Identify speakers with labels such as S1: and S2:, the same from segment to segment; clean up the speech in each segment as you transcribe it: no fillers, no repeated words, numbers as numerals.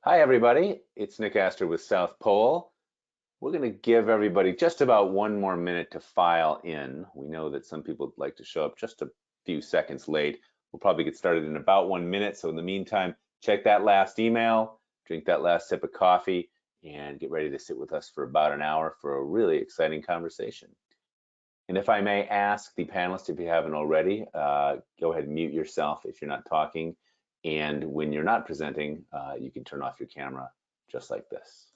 S1: Hi, everybody. It's Nick Astor with South Pole. We're going to give everybody just about one more minute to file in. We know that some people like to show up just a few seconds late. We'll probably get started in about 1 minute. So in the meantime, check that last email, drink that last sip of coffee, and get ready to sit with us for about an hour for a really exciting conversation. And if I may ask the panelists, if you haven't already, go ahead and mute yourself if you're not talking. And when you're not presenting, you can turn off your camera just like this.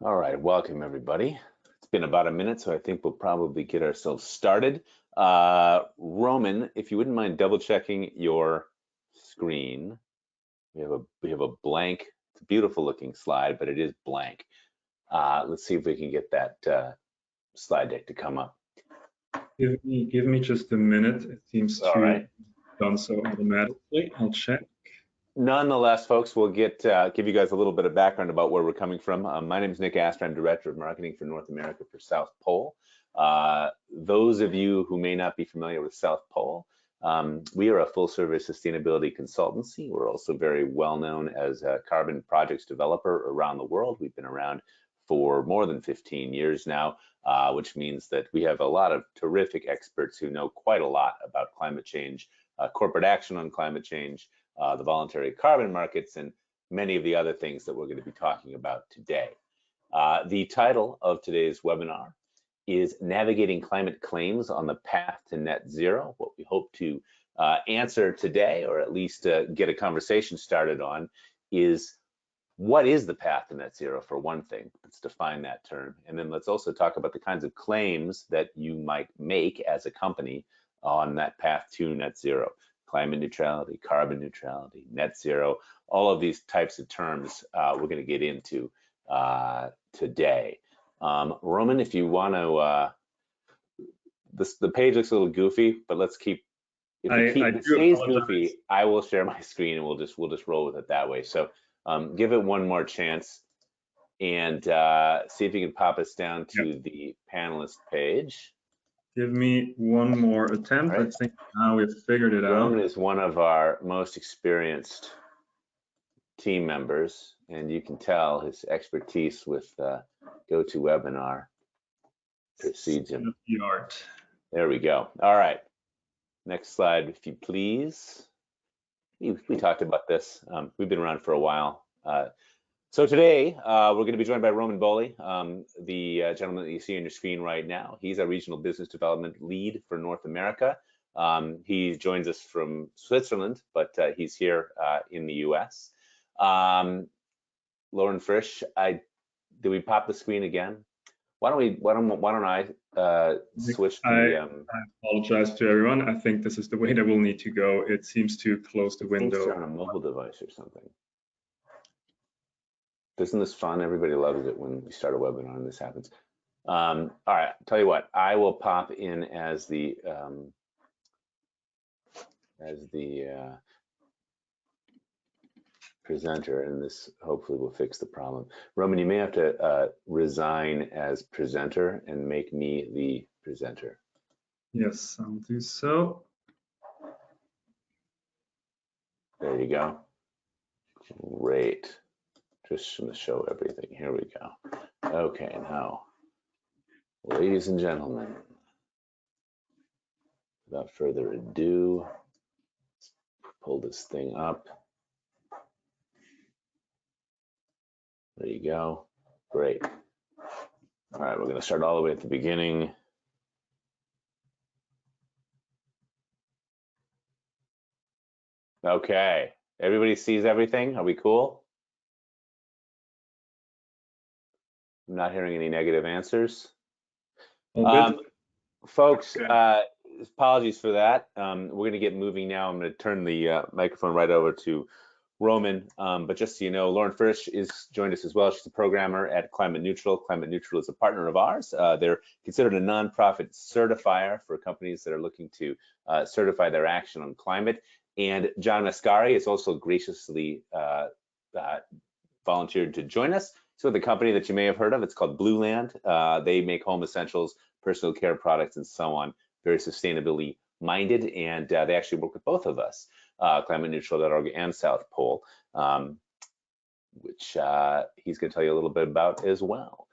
S1: All right, welcome everybody. It's been about a minute, so I think we'll probably get ourselves started. Roman, if you wouldn't mind double checking your screen. We have a blank, it's a beautiful looking slide, but it is blank. Let's see if we can get that slide deck to come up.
S2: Give me just a minute. It seems to have done so automatically. I'll check.
S1: Nonetheless, folks, we'll give you guys a little bit of background about where we're coming from. My name is Nick Astor. I'm Director of Marketing for North America for South Pole. Those of you who may not be familiar with South Pole, we are a full-service sustainability consultancy. We're also very well known as a carbon projects developer around the world. We've been around for more than 15 years now, which means that we have a lot of terrific experts who know quite a lot about climate change, corporate action on climate change, the voluntary carbon markets, and many of the other things that we're going to be talking about today. The title of today's webinar is Navigating Climate Claims on the Path to Net Zero. What we hope to answer today, or at least get a conversation started on, is what is the path to net zero, for one thing? Let's define that term. And then let's also talk about the kinds of claims that you might make as a company on that path to net zero. Climate neutrality, carbon neutrality, net zero, all of these types of terms we're going to get into today. Roman, if you want to, the page looks a little goofy, but let's keep. If it stays goofy, I will share my screen and we'll just roll with it that way. So give it one more chance and see if you can pop us down to the panelist page.
S2: Give me one more attempt. Right. I think now we've figured it out.
S1: Roman is one of our most experienced team members, and you can tell his expertise with GoToWebinar precedes him.
S2: The art.
S1: There we go. All right. Next slide, if you please. We talked about this. We've been around for a while. So today, we're going to be joined by Roman Boley, the gentleman that you see on your screen right now. He's our Regional Business Development Lead for North America. He joins us from Switzerland, but he's here in the US. Lauren Frisch, did we pop the screen again? Why don't I switch the...
S2: I apologize to everyone. I think this is the way that we'll need to go. It seems to close the window.
S1: It's on a mobile device or something. Isn't this fun? Everybody loves it when we start a webinar and this happens. All right, tell you what, I will pop in as the presenter, and this hopefully will fix the problem. Roman, you may have to resign as presenter and make me the presenter.
S2: Yes, I'll do so.
S1: There you go. Great. Just going to show everything. Here we go. Okay, now, ladies and gentlemen, without further ado, let's pull this thing up. There you go. Great. All right, we're going to start all the way at the beginning. Okay, everybody sees everything? Are we cool? I'm not hearing any negative answers.
S2: All good.
S1: Folks, apologies for that. We're going to get moving now. I'm going to turn the microphone right over to Roman. But just so you know, Lauren Frisch is joined us as well. She's a programmer at Climate Neutral. Climate Neutral is a partner of ours. They're considered a nonprofit certifier for companies that are looking to certify their action on climate. And John Mascari is also graciously volunteered to join us. So the company that you may have heard of, it's called Blueland. They make home essentials, personal care products, and so on, very sustainably minded. And they actually work with both of us, climateneutral.org and South Pole, which he's going to tell you a little bit about as well.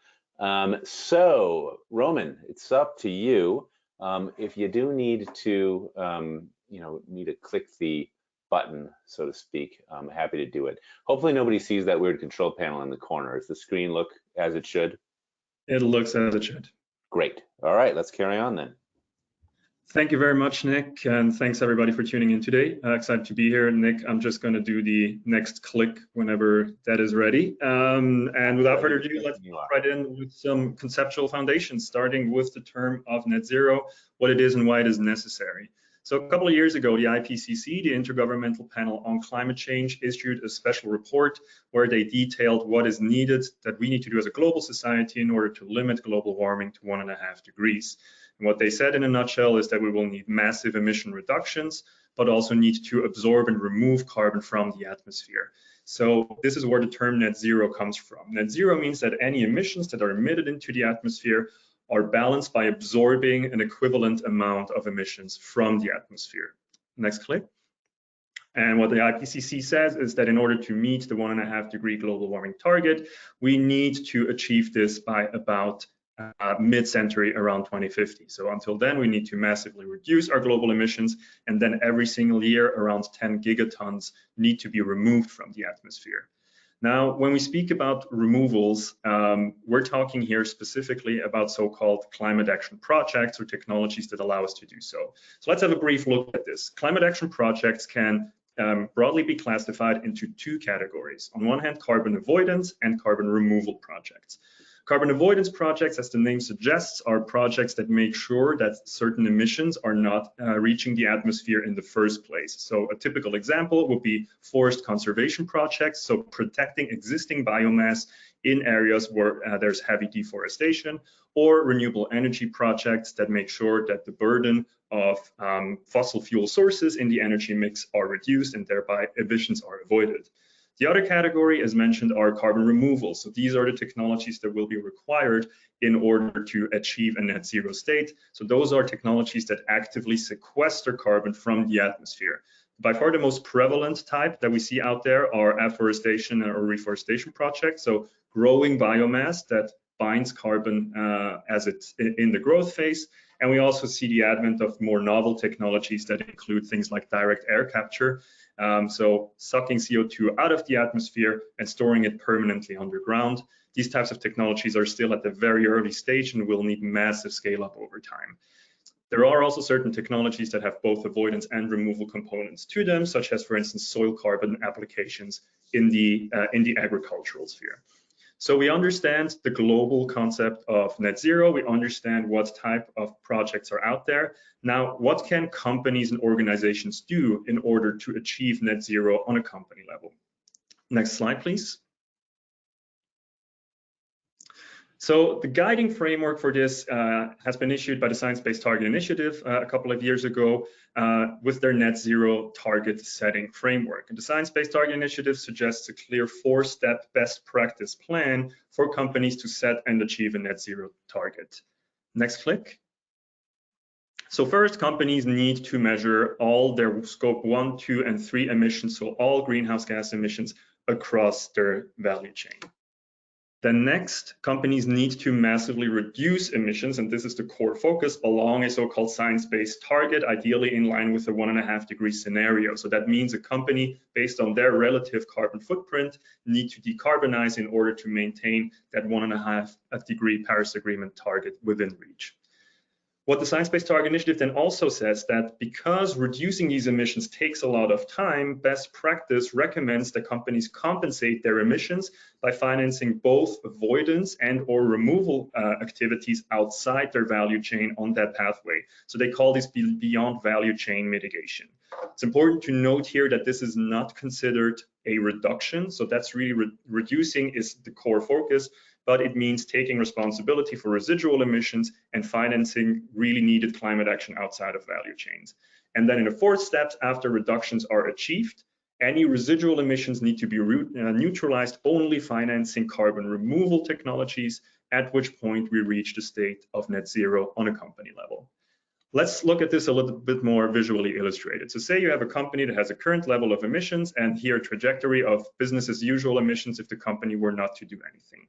S1: So Roman, it's up to you. If you do need to, need to click the button, so to speak, I'm happy to do it. Hopefully nobody sees that weird control panel in the corner. Does the screen look as it should?
S2: It looks as it should.
S1: Great. All right, let's carry on then.
S2: Thank you very much, Nick, and thanks everybody for tuning in today. Excited to be here. Nick, I'm just going to do the next click whenever that is ready. And without further ado, let's jump right in with some conceptual foundations, starting with the term of net zero, what it is and why it is necessary. So a couple of years ago, the IPCC, the Intergovernmental Panel on Climate Change, issued a special report where they detailed what is needed, that we need to do as a global society in order to limit global warming to 1.5 degrees. And what they said in a nutshell is that we will need massive emission reductions, but also need to absorb and remove carbon from the atmosphere. So this is where the term net zero comes from. Net zero means that any emissions that are emitted into the atmosphere are balanced by absorbing an equivalent amount of emissions from the atmosphere. Next click. And what the IPCC says is that in order to meet the 1.5 degree global warming target, we need to achieve this by about mid-century, around 2050. So until then, we need to massively reduce our global emissions, and then every single year, around 10 gigatons need to be removed from the atmosphere. Now, when we speak about removals, we're talking here specifically about so-called climate action projects or technologies that allow us to do so. So let's have a brief look at this. Climate action projects can broadly be classified into two categories. On one hand, carbon avoidance and carbon removal projects. Carbon avoidance projects, as the name suggests, are projects that make sure that certain emissions are not reaching the atmosphere in the first place. So a typical example would be forest conservation projects, so protecting existing biomass in areas where there's heavy deforestation, or renewable energy projects that make sure that the burden of fossil fuel sources in the energy mix are reduced and thereby emissions are avoided. The other category, as mentioned, are carbon removal. So these are the technologies that will be required in order to achieve a net zero state. So those are technologies that actively sequester carbon from the atmosphere. By far the most prevalent type that we see out there are afforestation or reforestation projects. So growing biomass that binds carbon as it's in the growth phase. And we also see the advent of more novel technologies that include things like direct air capture. So sucking CO2 out of the atmosphere and storing it permanently underground. These types of technologies are still at the very early stage and will need massive scale up over time. There are also certain technologies that have both avoidance and removal components to them, such as, for instance, soil carbon applications in the agricultural sphere. So we understand the global concept of net zero. We understand what type of projects are out there. Now, what can companies and organizations do in order to achieve net zero on a company level? Next slide, please. So the guiding framework for this has been issued by the Science Based Targets initiative a couple of years ago with their net zero target setting framework. And the Science Based Targets initiative suggests a clear 4-step best practice plan for companies to set and achieve a net zero target. Next click. So first, companies need to measure all their scope 1, 2, and 3 emissions, so all greenhouse gas emissions across their value chain. Then next, companies need to massively reduce emissions, and this is the core focus, along a so-called science-based target, ideally in line with the 1.5 degree scenario. So that means a company, based on their relative carbon footprint, need to decarbonize in order to maintain that 1.5 degree Paris Agreement target within reach. What the Science Based Targets initiative then also says that because reducing these emissions takes a lot of time, best practice recommends that companies compensate their emissions by financing both avoidance and or removal activities outside their value chain on that pathway. So they call this beyond value chain mitigation. It's important to note here that this is not considered a reduction. So that's really reducing is the core focus, but it means taking responsibility for residual emissions and financing really needed climate action outside of value chains. And then in the fourth step, after reductions are achieved, any residual emissions need to be neutralized, only financing carbon removal technologies, at which point we reach the state of net zero on a company level. Let's look at this a little bit more visually illustrated. So say you have a company that has a current level of emissions and here a trajectory of business as usual emissions if the company were not to do anything.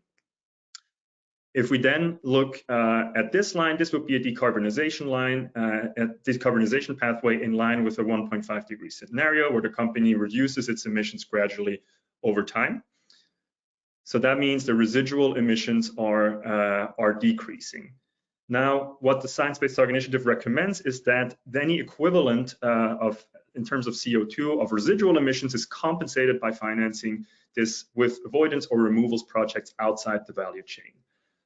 S2: If we then look at this line, this would be a decarbonization line, a decarbonization pathway in line with a 1.5 degree scenario where the company reduces its emissions gradually over time. So that means the residual emissions are decreasing. Now, what the Science Based Targets initiative recommends is that any equivalent in terms of CO2 of residual emissions is compensated by financing this with avoidance or removals projects outside the value chain.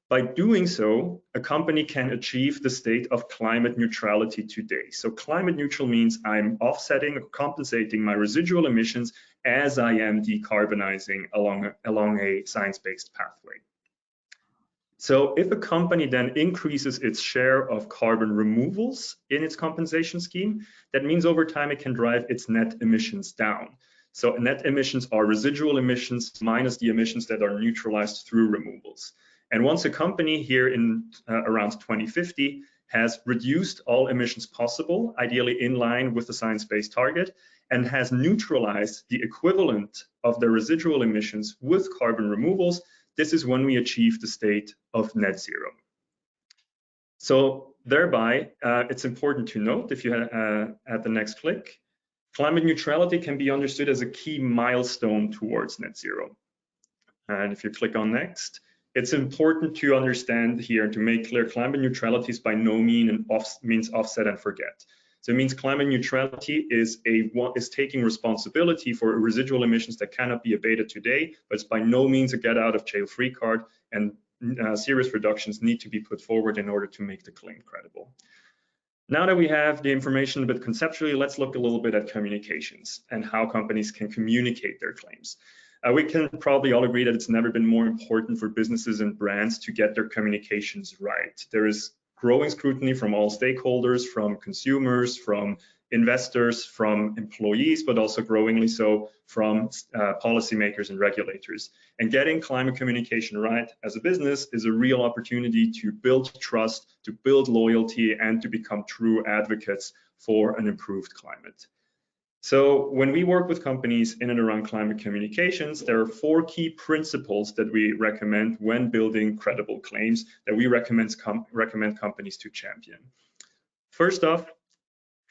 S2: By doing so, a company can achieve the state of climate neutrality today. So climate neutral means I'm offsetting or compensating my residual emissions as I am decarbonizing along a science-based pathway. So if a company then increases its share of carbon removals in its compensation scheme, that means over time it can drive its net emissions down. So net emissions are residual emissions minus the emissions that are neutralized through removals. And once a company here in around 2050 has reduced all emissions possible, ideally in line with the science-based target, and has neutralized the equivalent of the residual emissions with carbon removals, this is when we achieve the state of net zero. So thereby, it's important to note, if you at the next click, climate neutrality can be understood as a key milestone towards net zero. And if you click on next, it's important to understand here and to make clear climate neutrality is by no means offset and forget. So it means climate neutrality is taking responsibility for residual emissions that cannot be abated today, but it's by no means a get out of jail free card, and serious reductions need to be put forward in order to make the claim credible. Now that we have the information a bit conceptually, let's look a little bit at communications and how companies can communicate their claims. We can probably all agree that it's never been more important for businesses and brands to get their communications right. There is growing scrutiny from all stakeholders, from consumers, from investors, from employees, but also growingly so from policymakers and regulators. And getting climate communication right as a business is a real opportunity to build trust, to build loyalty, and to become true advocates for an improved climate. So when we work with companies in and around climate communications, there are 4 key principles that we recommend when building credible claims that we recommend companies to champion. First off,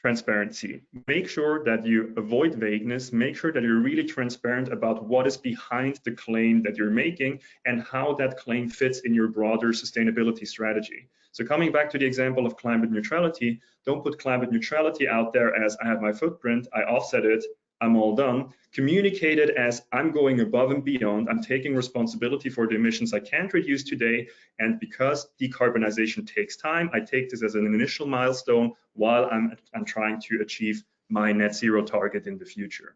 S2: transparency. Make sure that you avoid vagueness. Make sure that you're really transparent about what is behind the claim that you're making and how that claim fits in your broader sustainability strategy. So coming back to the example of climate neutrality, don't put climate neutrality out there as I have my footprint, I offset it, I'm all done. Communicate it as I'm going above and beyond, I'm taking responsibility for the emissions I can't reduce today, and because decarbonization takes time, I take this as an initial milestone while I'm trying to achieve my net zero target in the future.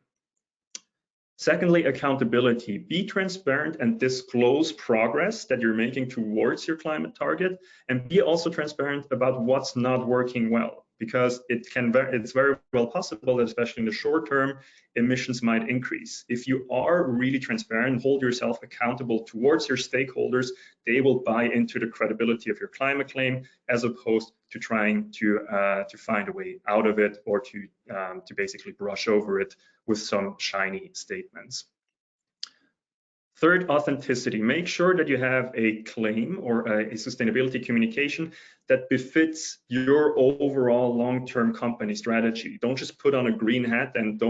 S2: Secondly, accountability. Be transparent and disclose progress that you're making towards your climate target, and be also transparent about what's not working well, because it's very well possible that especially in the short term, emissions might increase. If you are really transparent, hold yourself accountable towards your stakeholders, they will buy into the credibility of your climate claim, as opposed to trying to find a way out of it or to basically brush over it with some shiny statements. Third, authenticity. Make sure that you have a claim or a sustainability communication that befits your overall long-term company strategy. Don't just put on a green hat and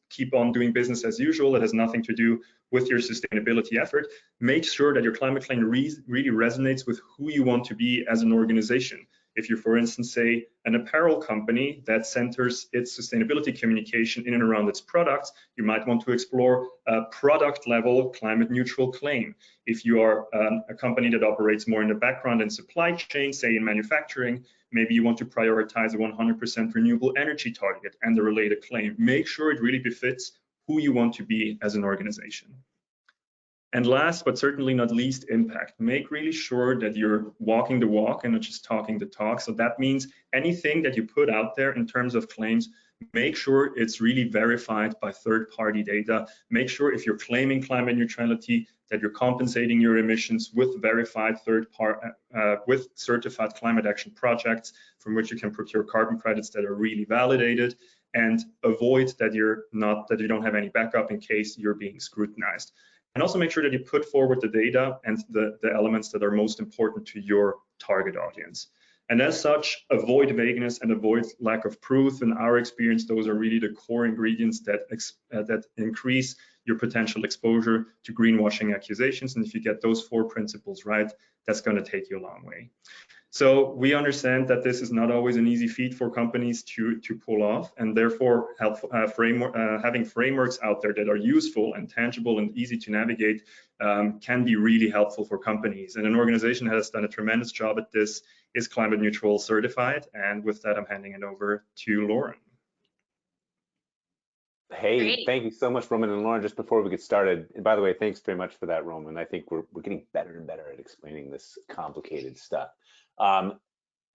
S2: keep on doing business as usual. It has nothing to do with your sustainability effort. Make sure that your climate claim really resonates with who you want to be as an organization. If you're, for instance, say an apparel company that centers its sustainability communication in and around its products, you might want to explore a product level climate neutral claim. If you are a company that operates more in the background in supply chain, say in manufacturing, maybe you want to prioritize a 100% renewable energy target and the related claim. Make sure it really befits who you want to be as an organization. And last, but certainly not least, impact. Make really sure that you're walking the walk and not just talking the talk. So that means anything that you put out there in terms of claims, make sure it's really verified by third-party data. Make sure if you're claiming climate neutrality, that you're compensating your emissions with verified with certified climate action projects from which you can procure carbon credits that are really validated, and avoid that you don't have any backup in case you're being scrutinized. And also make sure that you put forward the data and the elements that are most important to your target audience. And as such, avoid vagueness and avoid lack of proof. In our experience, those are really the core ingredients that increase your potential exposure to greenwashing accusations. And if you get those 4 principles right, that's going to take you a long way. So we understand that this is not always an easy feat for companies to pull off, and therefore having frameworks out there that are useful and tangible and easy to navigate can be really helpful for companies. And an organization that has done a tremendous job at this is Climate Neutral certified. And with that, I'm handing it over to Lauren.
S1: Hey,
S3: Great.
S1: Thank you so much, Roman and Lauren. Just before we get started, and by the way, thanks very much for that, Roman. I think we're getting better and better at explaining this complicated stuff.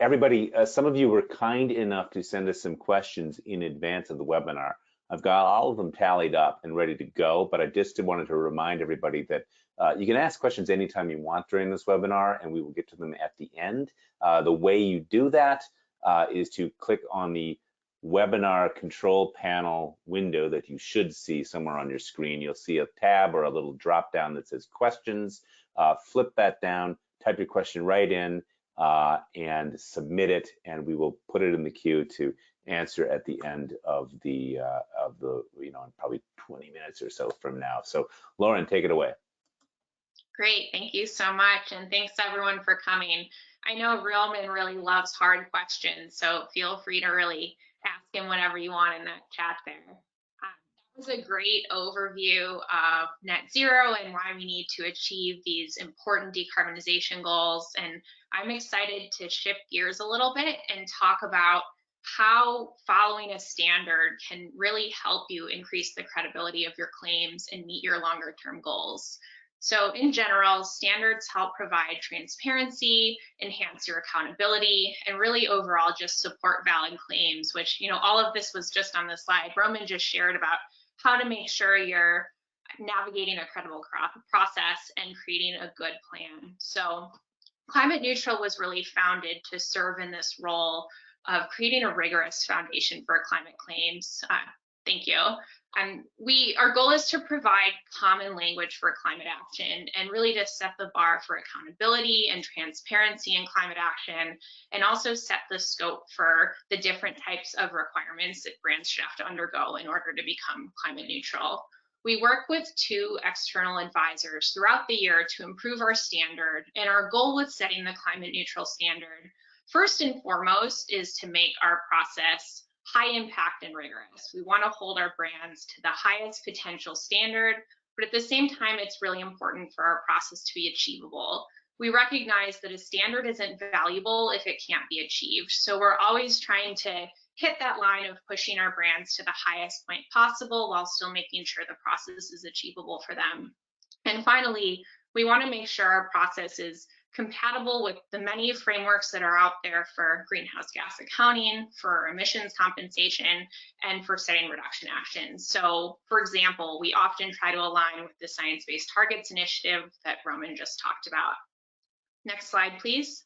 S1: Everybody, some of you were kind enough to send us some questions in advance of the webinar. I've got all of them tallied up and ready to go, but I just wanted to remind everybody that you can ask questions anytime you want during this webinar, and we will get to them at the end. The way you do that is to click on the webinar control panel window that you should see somewhere on your screen. You'll see a tab or a little drop down that says questions. Flip that down, type your question right in, and submit it, and we will put it in the queue to answer at the end of the in probably 20 minutes or so from now. So Lauren, take it away.
S3: Great, thank you so much, and thanks everyone for coming. I know Roman really loves hard questions, so feel free to really ask him whatever you want in that chat there. That was a great overview of net zero and why we need to achieve these important decarbonization goals. And I'm excited to shift gears a little bit and talk about how following a standard can really help you increase the credibility of your claims and meet your longer term goals. So in general, standards help provide transparency, enhance your accountability, and really overall just support valid claims, which, all of this was just on the slide. Roman just shared about how to make sure you're navigating a credible process and creating a good plan. So Climate Neutral was really founded to serve in this role of creating a rigorous foundation for climate claims. Thank you. Our goal is to provide common language for climate action and really to set the bar for accountability and transparency in climate action, and also set the scope for the different types of requirements that brands should have to undergo in order to become climate neutral. We work with 2 external advisors throughout the year to improve our standard, and our goal with setting the climate neutral standard, first and foremost, is to make our process high impact and rigorous. We want to hold our brands to the highest potential standard, but at the same time, it's really important for our process to be achievable. We recognize that a standard isn't valuable if it can't be achieved. So we're always trying to hit that line of pushing our brands to the highest point possible while still making sure the process is achievable for them. And finally, we want to make sure our process is compatible with the many frameworks that are out there for greenhouse gas accounting, for emissions compensation, and for setting reduction actions. So, for example, we often try to align with the Science Based Targets initiative that Roman just talked about. Next slide, please.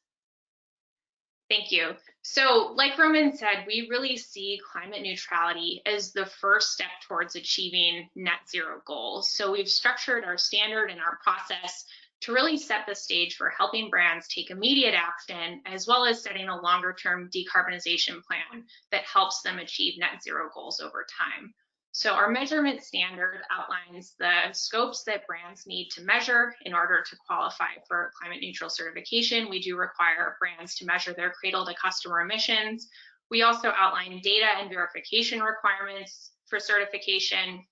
S3: Thank you. So, like Roman said, we really see climate neutrality as the first step towards achieving net zero goals. So we've structured our standard and our process to really set the stage for helping brands take immediate action, as well as setting a longer-term decarbonization plan that helps them achieve net zero goals over time. So our measurement standard outlines the scopes that brands need to measure in order to qualify for climate neutral certification. We do require brands to measure their cradle to customer emissions. We also outline data and verification requirements for certification.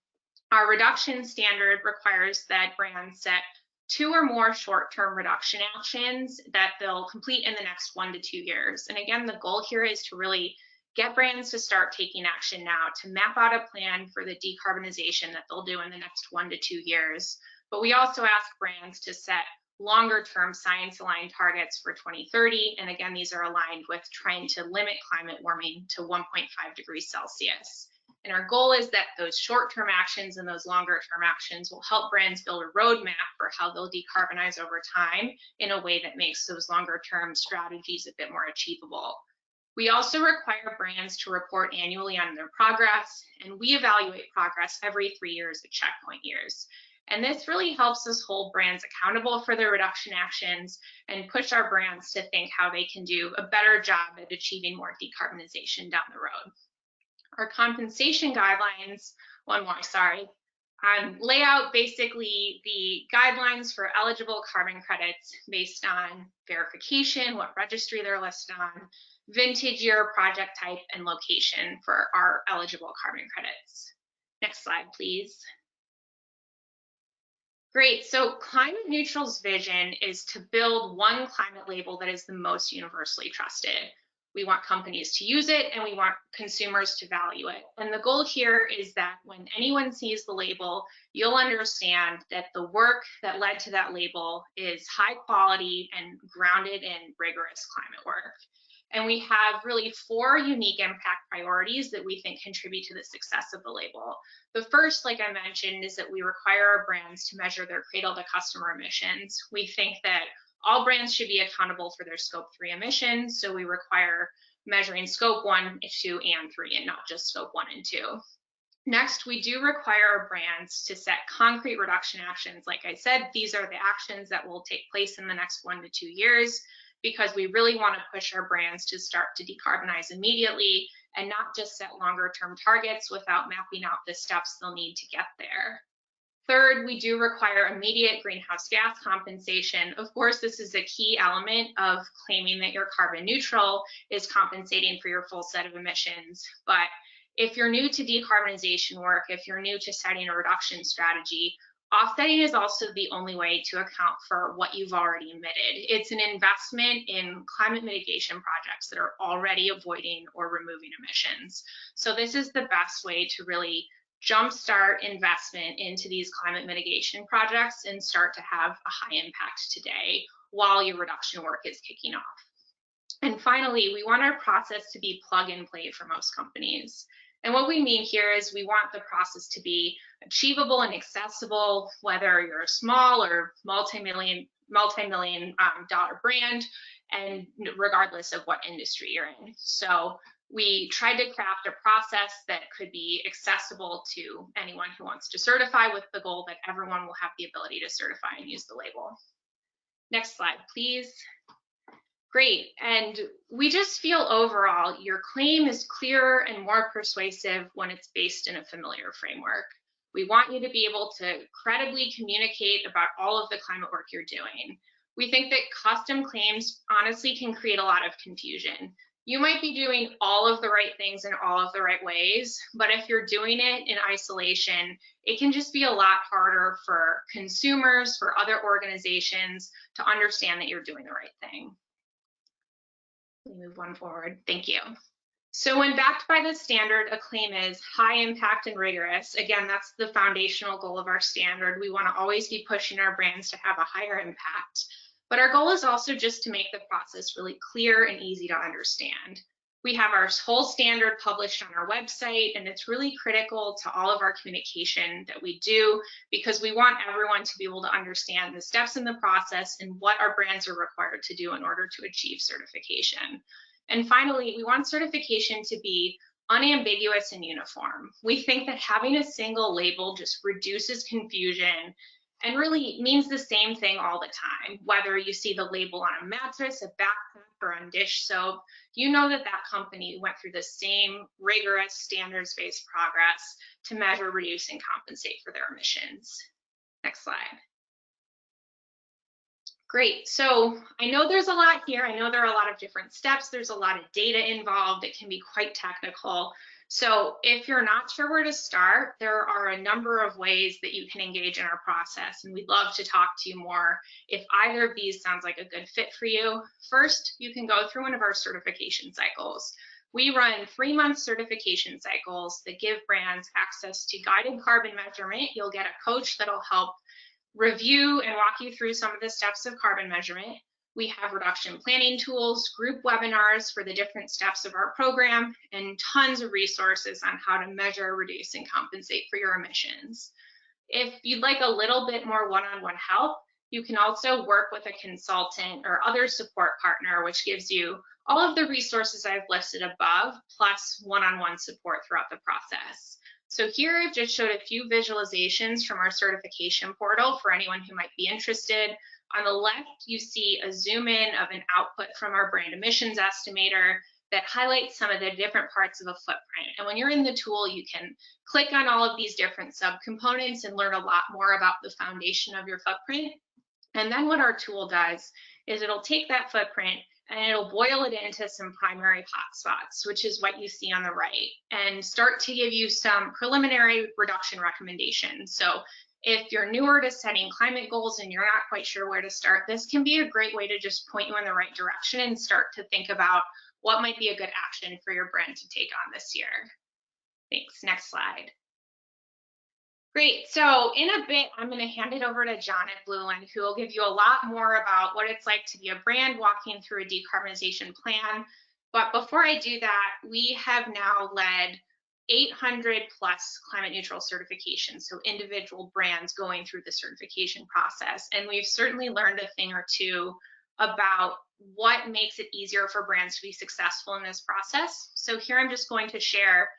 S3: Our reduction standard requires that brands set 2 or more short-term reduction actions that they'll complete in the next 1 to 2 years. And again, the goal here is to really get brands to start taking action now, to map out a plan for the decarbonization that they'll do in the next 1 to 2 years. But we also ask brands to set longer-term science-aligned targets for 2030. And again, these are aligned with trying to limit climate warming to 1.5 degrees Celsius. And our goal is that those short-term actions and those longer-term actions will help brands build a roadmap for how they'll decarbonize over time in a way that makes those longer-term strategies a bit more achievable. We also require brands to report annually on their progress, and we evaluate progress every 3 years at checkpoint years. And this really helps us hold brands accountable for their reduction actions and push our brands to think how they can do a better job at achieving more decarbonization down the road. Our compensation guidelines, lay out basically the guidelines for eligible carbon credits based on verification, what registry they're listed on, vintage year, project type, and location for our eligible carbon credits. Next slide, please. Great, so Climate Neutral's vision is to build one climate label that is the most universally trusted. We want companies to use it and we want consumers to value it. And the goal here is that when anyone sees the label, you'll understand that the work that led to that label is high quality and grounded in rigorous climate work. And we have really 4 unique impact priorities that we think contribute to the success of the label. The first, like I mentioned, is that we require our brands to measure their cradle to customer emissions. We think that all brands should be accountable for their scope 3 emissions, so we require measuring scope 1, 2, and 3, and not just scope 1 and 2. Next, we do require our brands to set concrete reduction actions. Like I said, these are the actions that will take place in the next 1 to 2 years, because we really want to push our brands to start to decarbonize immediately and not just set longer term targets without mapping out the steps they'll need to get there. Third, we do require immediate greenhouse gas compensation. Of course, this is a key element of claiming that you're carbon neutral, is compensating for your full set of emissions. But if you're new to decarbonization work, if you're new to setting a reduction strategy, offsetting is also the only way to account for what you've already emitted. It's an investment in climate mitigation projects that are already avoiding or removing emissions. So this is the best way to really jumpstart investment into these climate mitigation projects and start to have a high impact today while your reduction work is kicking off. And finally, we want our process to be plug and play for most companies. And what we mean here is we want the process to be achievable and accessible, whether you're a small or multi-million dollar brand, and regardless of what industry you're in. So we tried to craft a process that could be accessible to anyone who wants to certify, with the goal that everyone will have the ability to certify and use the label. Next slide, please. Great, and we just feel overall your claim is clearer and more persuasive when it's based in a familiar framework. We want you to be able to credibly communicate about all of the climate work you're doing. We think that custom claims honestly can create a lot of confusion. You might be doing all of the right things in all of the right ways, but if you're doing it in isolation, it can just be a lot harder for consumers, for other organizations to understand that you're doing the right thing. Let me move one forward. Thank you. So when backed by the standard, a claim is high impact and rigorous. Again, that's the foundational goal of our standard. We want to always be pushing our brands to have a higher impact. But our goal is also just to make the process really clear and easy to understand. We have our whole standard published on our website, and it's really critical to all of our communication that we do, because we want everyone to be able to understand the steps in the process and what our brands are required to do in order to achieve certification. And finally, we want certification to be unambiguous and uniform. We think that having a single label just reduces confusion and really means the same thing all the time. Whether you see the label on a mattress, a backpack, or on dish soap, you know that that company went through the same rigorous standards-based progress to measure, reduce, and compensate for their emissions. Next slide. Great, so I know there's a lot here. I know there are a lot of different steps. There's a lot of data involved. It can be quite technical. So if you're not sure where to start, there are a number of ways that you can engage in our process, and we'd love to talk to you more if either of these sounds like a good fit for you. First, you can go through one of our certification cycles. We run 3-month certification cycles that give brands access to guided carbon measurement. You'll get a coach that'll help review and walk you through some of the steps of carbon measurement. We have reduction planning tools, group webinars for the different steps of our program, and tons of resources on how to measure, reduce, and compensate for your emissions. If you'd like a little bit more one-on-one help, you can also work with a consultant or other support partner, which gives you all of the resources I've listed above, plus one-on-one support throughout the process. So here I've just showed a few visualizations from our certification portal for anyone who might be interested. On the left, you see a zoom in of an output from our brand emissions estimator that highlights some of the different parts of a footprint. And when you're in the tool, you can click on all of these different subcomponents and learn a lot more about the foundation of your footprint. And then what our tool does is it'll take that footprint and it'll boil it into some primary hotspots, which is what you see on the right, and start to give you some preliminary reduction recommendations. So if you're newer to setting climate goals and you're not quite sure where to start, this can be a great way to just point you in the right direction and start to think about what might be a good action for your brand to take on this year. Thanks. Next slide. Great, so in a bit, I'm going to hand it over to John at Blueland, who will give you a lot more about what it's like to be a brand walking through a decarbonization plan. But before I do that, we have now led 800 plus climate neutral certifications, so individual brands going through the certification process. And we've certainly learned a thing or two about what makes it easier for brands to be successful in this process. So here I'm just going to share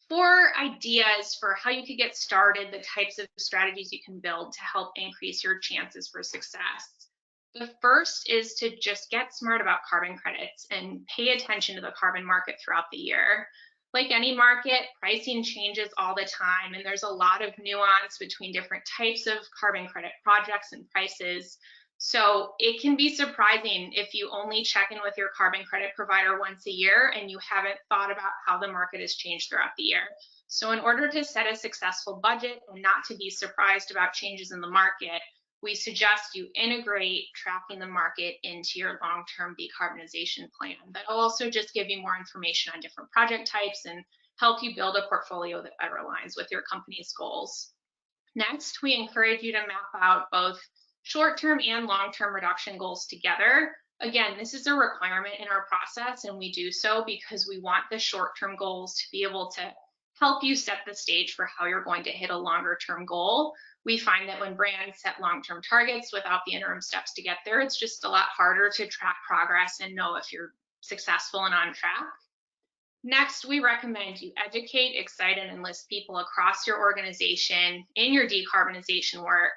S3: 4 ideas for how you could get started, the types of strategies you can build to help increase your chances for success. The first is to just get smart about carbon credits and pay attention to the carbon market throughout the year. Like any market, pricing changes all the time, and there's a lot of nuance between different types of carbon credit projects and prices. So it can be surprising if you only check in with your carbon credit provider once a year and you haven't thought about how the market has changed throughout the year. So in order to set a successful budget and not to be surprised about changes in the market, we suggest you integrate tracking the market into your long-term decarbonization plan. That'll also just give you more information on different project types and help you build a portfolio that better aligns with your company's goals. Next, we encourage you to map out both short-term and long-term reduction goals together. Again, this is a requirement in our process, and we do so because we want the short-term goals to be able to help you set the stage for how you're going to hit a longer-term goal. We find that when brands set long-term targets without the interim steps to get there, it's just a lot harder to track progress and know if you're successful and on track. Next, we recommend you educate, excite, and enlist people across your organization in your decarbonization work.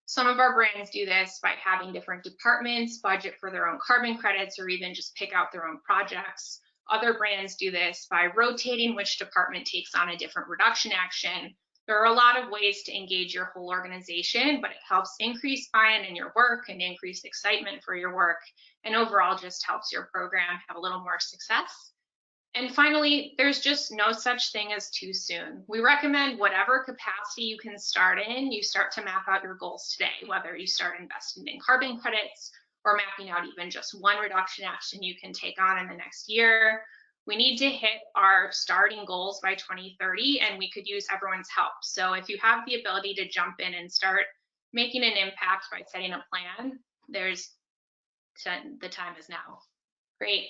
S3: Some of our brands do this by having different departments budget for their own carbon credits or even just pick out their own projects. Other brands do this by rotating which department takes on a different reduction action. There are a lot of ways to engage your whole organization, but it helps increase buy-in in your work and increase excitement for your work, and overall just helps your program have a little more success. And finally, there's just no such thing as too soon. We recommend whatever capacity you can start in, you start to map out your goals today, whether you start investing in carbon credits or mapping out even just one reduction action you can take on in the next year. We need to hit our starting goals by 2030, and we could use everyone's help. So if you have the ability to jump in and start making an impact by setting a plan, the time is now. Great.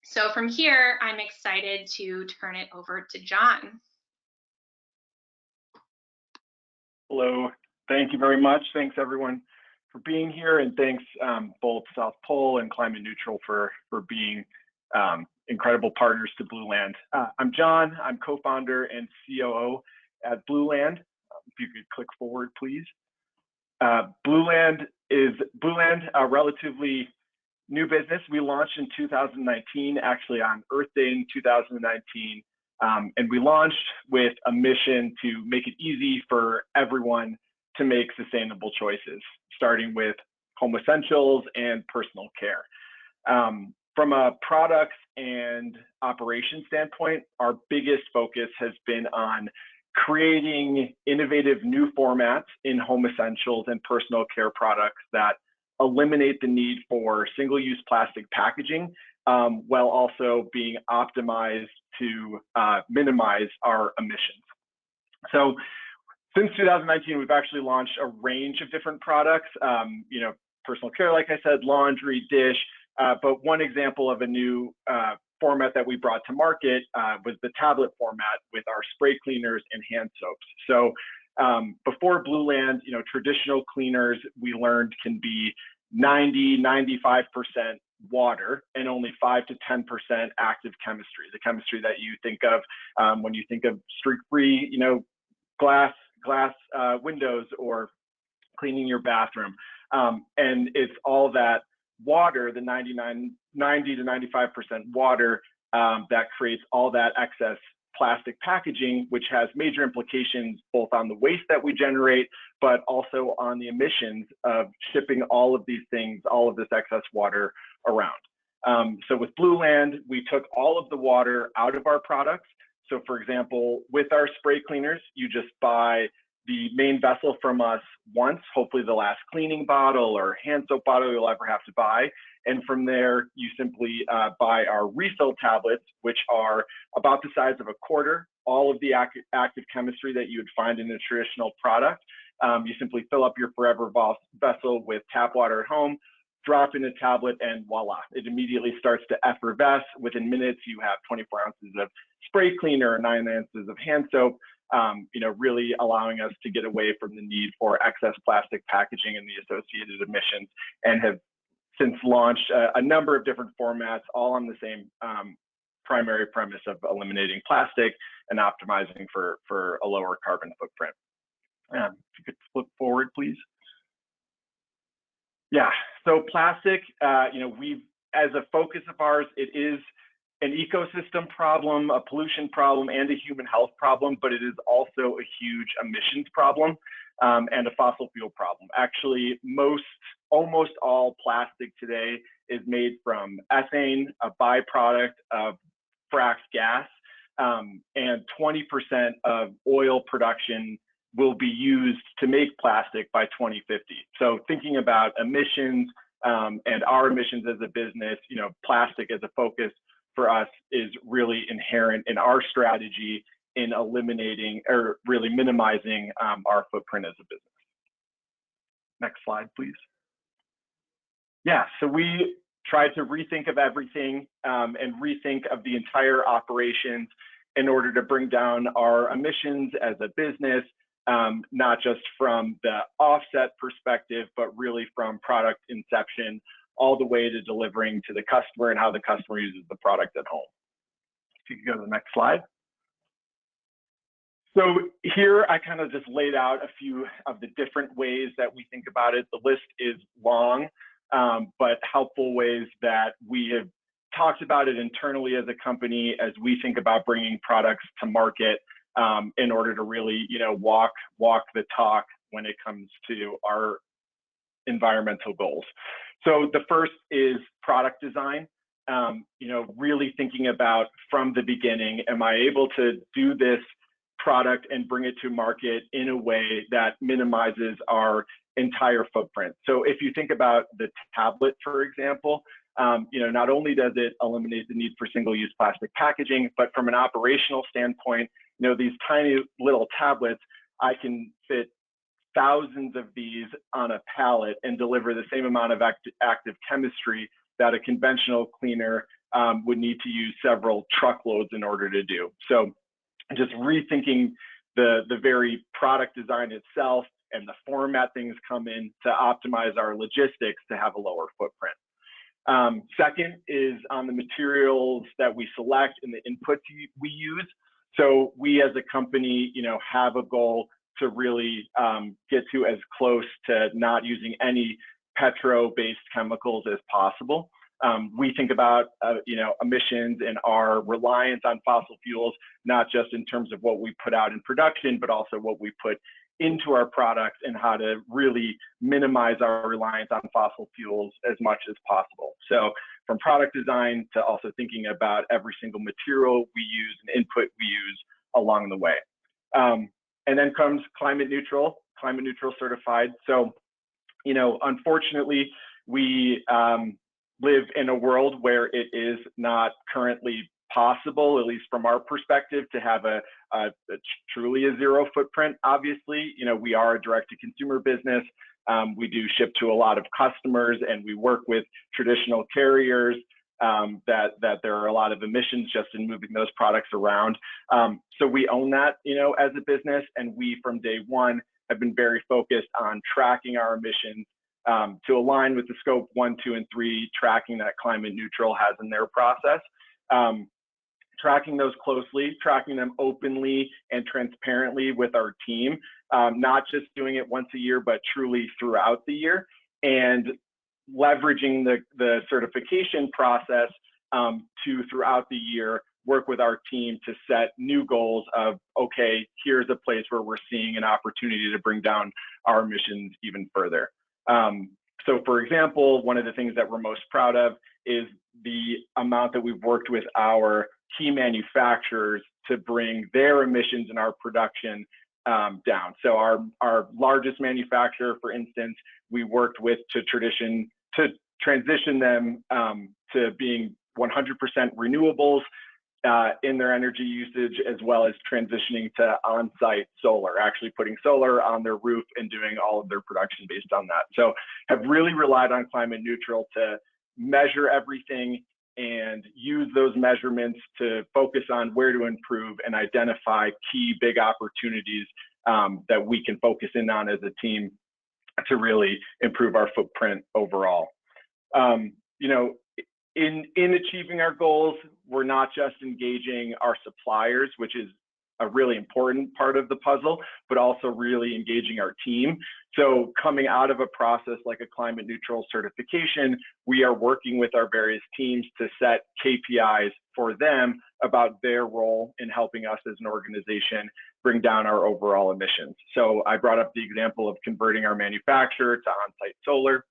S3: So from here, I'm excited to turn it over to John.
S4: Hello, thank you very much. Thanks everyone for being here, and thanks both South Pole and Climate Neutral for being incredible partners to Blueland. I'm John, I'm co-founder and COO at Blueland. If you could click forward, please. Blueland is a relatively new business. We launched in 2019, actually on Earth Day in 2019. And we launched with a mission to make it easy for everyone to make sustainable choices, starting with home essentials and personal care. From a products and operations standpoint, our biggest focus has been on creating innovative new formats in home essentials and personal care products that eliminate the need for single-use plastic packaging, while also being optimized to minimize our emissions. So since 2019, we've actually launched a range of different products, personal care, like I said, laundry, dish, but one example of a new format that we brought to market was the tablet format with our spray cleaners and hand soaps. So before Blueland, traditional cleaners we learned can be 95% water and only 5 to 10% active chemistry, the chemistry that you think of when you think of streak-free, glass windows or cleaning your bathroom. And it's all that water, the 90 to 95% water that creates all that excess plastic packaging, which has major implications both on the waste that we generate, but also on the emissions of shipping all of these things, all of this excess water around. So with Blueland, we took all of the water out of our products. So for example, with our spray cleaners, you just buy the main vessel from us once, hopefully the last cleaning bottle or hand soap bottle you'll ever have to buy. And from there, you simply buy our refill tablets, which are about the size of a quarter, all of the active chemistry that you would find in a traditional product. You simply fill up your forever vessel with tap water at home, drop in a tablet, and voila, it immediately starts to effervesce. Within minutes, you have 24 ounces of spray cleaner, 9 ounces of hand soap, really allowing us to get away from the need for excess plastic packaging and the associated emissions, and have since launched a number of different formats, all on the same primary premise of eliminating plastic and optimizing for a lower carbon footprint. If you could flip forward, please. Yeah, so plastic, we've, as a focus of ours, it is an ecosystem problem, a pollution problem, and a human health problem, but it is also a huge emissions problem and a fossil fuel problem. Actually, almost all plastic today is made from ethane, a byproduct of fracked gas, and 20% of oil production will be used to make plastic by 2050. So thinking about emissions and our emissions as a business, plastic as a focus for us is really inherent in our strategy in eliminating or really minimizing our footprint as a business. Next slide, please. Yeah, so we tried to rethink of everything and rethink of the entire operations in order to bring down our emissions as a business, not just from the offset perspective, but really from product inception all the way to delivering to the customer and how the customer uses the product at home. If you could go to the next slide. So here I kind of just laid out a few of the different ways that we think about it. The list is long, but helpful ways that we have talked about it internally as a company as we think about bringing products to market in order to really, walk the talk when it comes to our environmental goals. So the first is product design. Really thinking about from the beginning, am I able to do this product and bring it to market in a way that minimizes our entire footprint? So if you think about the tablet, for example, not only does it eliminate the need for single-use plastic packaging, but from an operational standpoint, these tiny little tablets, I can fit thousands of these on a pallet and deliver the same amount of active chemistry that a conventional cleaner would need to use several truckloads in order to do. So just rethinking the very product design itself and the format things come in to optimize our logistics to have a lower footprint. Second is on the materials that we select and the inputs we use. So we as a company, have a goal to really get to as close to not using any petro-based chemicals as possible. We think about emissions and our reliance on fossil fuels, not just in terms of what we put out in production, but also what we put into our products and how to really minimize our reliance on fossil fuels as much as possible. So from product design to also thinking about every single material we use and input we use along the way. And then comes climate neutral certified. So, unfortunately, we live in a world where it is not currently possible, at least from our perspective, to have a truly a zero footprint. Obviously, we are a direct-to-consumer business. We do ship to a lot of customers, and we work with traditional carriers. That there are a lot of emissions just in moving those products around. So we own that, as a business, and we from day one have been very focused on tracking our emissions to align with the scope 1, 2, and 3 tracking that Climate Neutral has in their process. Tracking those closely, tracking them openly and transparently with our team, not just doing it once a year, but truly throughout the year, and leveraging the certification process to throughout the year work with our team to set new goals of, okay, here's a place where we're seeing an opportunity to bring down our emissions even further. So for example, one of the things that we're most proud of is the amount that we've worked with our key manufacturers to bring their emissions in our production down. So our largest manufacturer, for instance, we worked with to transition them to being 100% renewables in their energy usage, as well as transitioning to on-site solar, actually putting solar on their roof and doing all of their production based on that. So have really relied on Climate Neutral to measure everything and use those measurements to focus on where to improve and identify key big opportunities that we can focus in on as a team to really improve our footprint overall. In achieving our goals, we're not just engaging our suppliers, which is a really important part of the puzzle, but also really engaging our team. So coming out of a process like a Climate Neutral certification, we are working with our various teams to set KPIs for them about their role in helping us as an organization bring down our overall emissions. So I brought up the example of converting our manufacturer to on-site solar.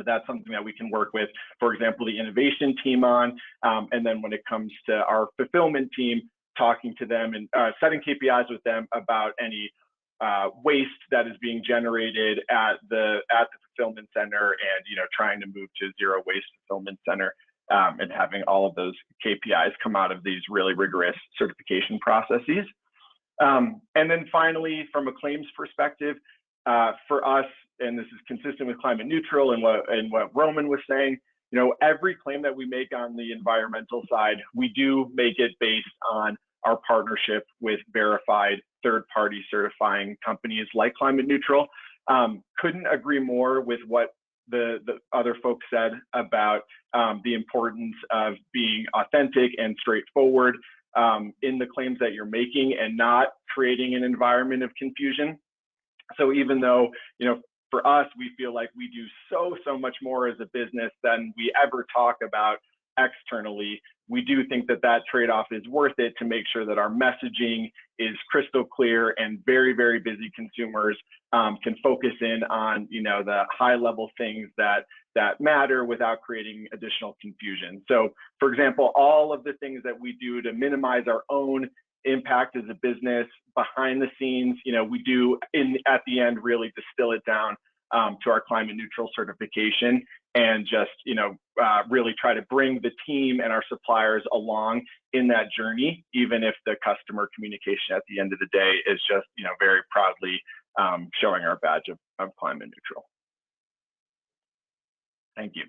S4: That's something that we can work with, for example, the innovation team on. And then when it comes to our fulfillment team, talking to them and setting KPIs with them about any waste that is being generated at the fulfillment center, and trying to move to zero waste fulfillment center, and having all of those KPIs come out of these really rigorous certification processes. And then finally, from a claims perspective, for us, and this is consistent with Climate Neutral and what Roman was saying, every claim that we make on the environmental side, we do make it based on our partnership with verified third-party certifying companies like Climate Neutral. Couldn't agree more with what the other folks said about the importance of being authentic and straightforward in the claims that you're making and not creating an environment of confusion. So even though, for us, we feel like we do so much more as a business than we ever talk about externally, we do think that trade-off is worth it to make sure that our messaging is crystal clear and very, very busy consumers can focus in on, the high-level things that matter without creating additional confusion. So, for example, all of the things that we do to minimize our own impact as a business behind the scenes, we do at the end really distill it down to our Climate Neutral certification, and just really try to bring the team and our suppliers along in that journey, even if the customer communication at the end of the day is just very proudly showing our badge of Climate Neutral. Thank you.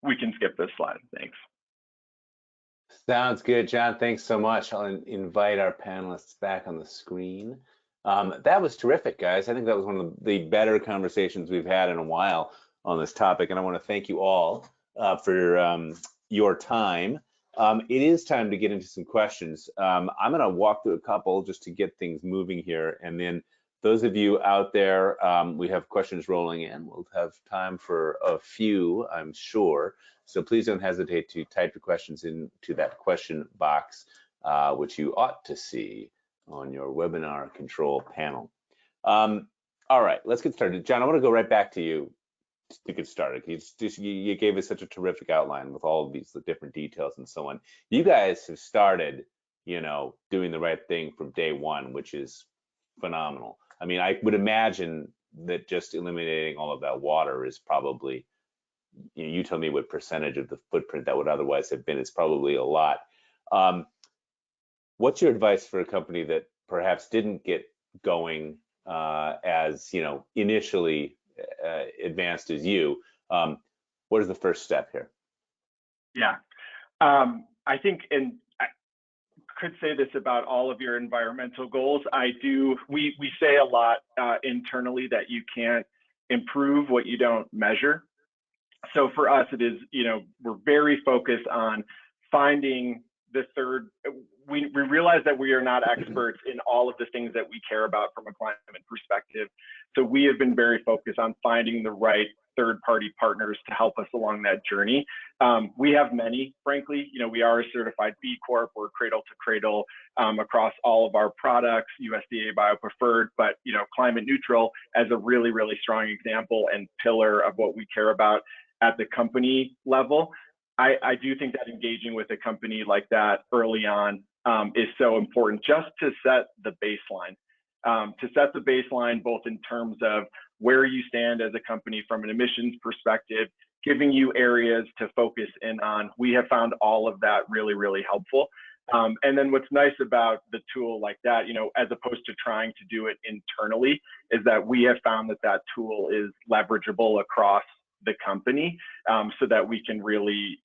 S4: We can skip this slide. Thanks.
S1: Sounds good, John. Thanks so much. I'll invite our panelists back on the screen. That was terrific, guys. I think that was one of the better conversations we've had in a while on this topic, and I want to thank you all for your time. It is time to get into some questions. I'm going to walk through a couple just to get things moving here, and then those of you out there, we have questions rolling in. We'll have time for a few, I'm sure. So please don't hesitate to type your questions into that question box, which you ought to see on your webinar control panel. All right, let's get started. John, I want to go right back to you to get started. You gave us such a terrific outline with all of these different details and so on. You guys have started, doing the right thing from day one, which is phenomenal. I mean, I would imagine that just eliminating all of that water is probably, you tell me what percentage of the footprint that would otherwise have been. It's probably a lot. What's your advice for a company that perhaps didn't get going as initially advanced as you? What is the first step here?
S4: Yeah, I think, and I could say this about all of your environmental goals. We say a lot internally that you can't improve what you don't measure. So for us, it is, we're very focused on finding the third. We realize that we are not experts in all of the things that we care about from a climate perspective. So we have been very focused on finding the right third-party partners to help us along that journey. We have many, frankly. We are a certified B Corp. We're cradle to cradle across all of our products, USDA biopreferred, but climate neutral as a really, really strong example and pillar of what we care about at the company level. I do think that engaging with a company like that early on is so important, just to set the baseline. To set the baseline both in terms of where you stand as a company from an emissions perspective, giving you areas to focus in on. We have found all of that really, really helpful. And then what's nice about the tool like that, as opposed to trying to do it internally, is that we have found that that tool is leverageable across the company, so that we can really,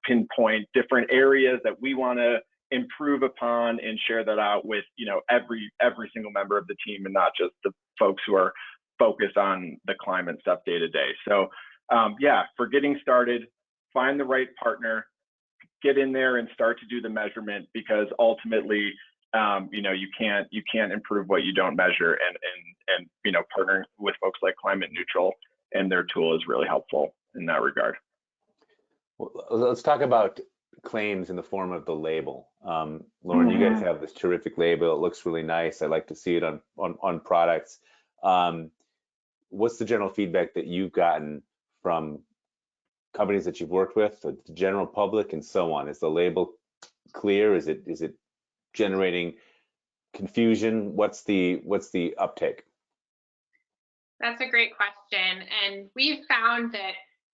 S4: pinpoint different areas that we want to improve upon and share that out with, every single member of the team, and not just the folks who are focused on the climate stuff day to day. So yeah, for getting started, find the right partner, get in there and start to do the measurement, because ultimately, you can't improve what you don't measure, and partnering with folks like Climate Neutral and their tool is really helpful in that regard.
S1: Well, let's talk about claims in the form of the label. Lauren, you guys have this terrific label. It looks really nice. I like to see it on products. What's the general feedback that you've gotten from companies that you've worked with, the general public, and so on? Is the label clear? Is it generating confusion? What's the uptake?
S3: That's a great question. And we've found that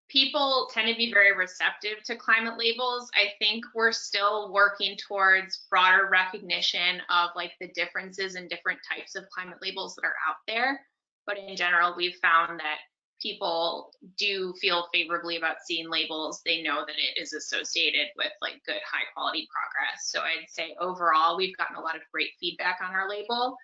S3: people tend to be very receptive to climate labels. I think we're still working towards broader recognition of the differences in different types of climate labels that are out there. But in general, we've found that people do feel favorably about seeing labels. They know that it is associated with good, high quality progress. So I'd say overall, we've gotten a lot of great feedback on our label,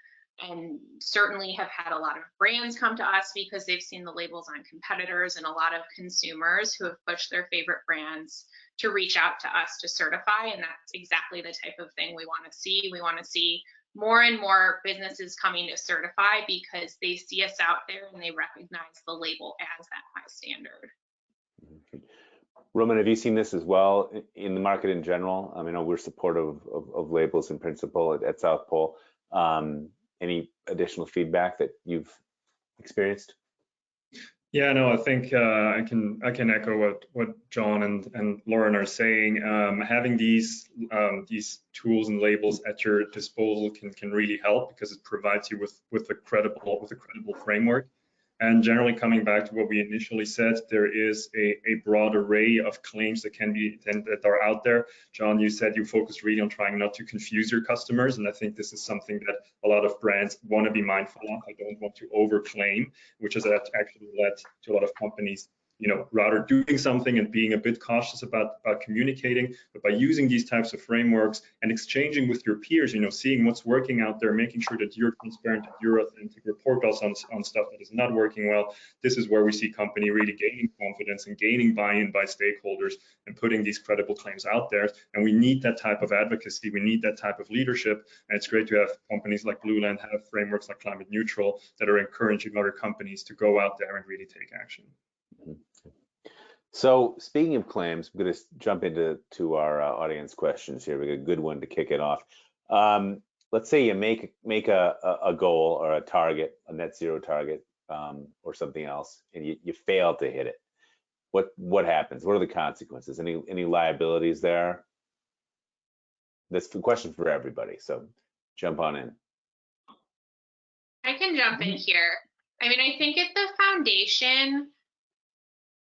S3: and certainly have had a lot of brands come to us because they've seen the labels on competitors, and a lot of consumers who have pushed their favorite brands to reach out to us to certify. And that's exactly the type of thing we want to see. We want to see more and more businesses coming to certify because they see us out there and they recognize the label as that high standard.
S1: Roman, have you seen this as well in the market in general? I mean, we're supportive of labels in principle at South Pole. Any additional feedback that you've experienced?
S2: Yeah, no, I think I can echo what John and Lauren are saying. Having these tools and labels at your disposal can really help, because it provides you with a credible framework. And generally, coming back to what we initially said, there is a broad array of claims that are out there. John, you said you focus really on trying not to confuse your customers, and I think this is something that a lot of brands want to be mindful of. I don't want to overclaim, which has actually led to a lot of companies rather doing something and being a bit cautious about communicating. But by using these types of frameworks and exchanging with your peers, seeing what's working out there, making sure that you're transparent, that you're authentic, report us on stuff that is not working well. This is where we see company really gaining confidence and gaining buy-in by stakeholders and putting these credible claims out there. And we need that type of advocacy. We need that type of leadership. And it's great to have companies like Blueland have frameworks like Climate Neutral that are encouraging other companies to go out there and really take action.
S1: So speaking of claims, I'm going to jump into our audience questions here. We got a good one to kick it off. Let's say you make a goal or a target, a net zero target, or something else, and you fail to hit it. What happens? What are the consequences? Any liabilities there? That's a question for everybody. So jump on in.
S3: I can jump in here. I mean, I think at the foundation,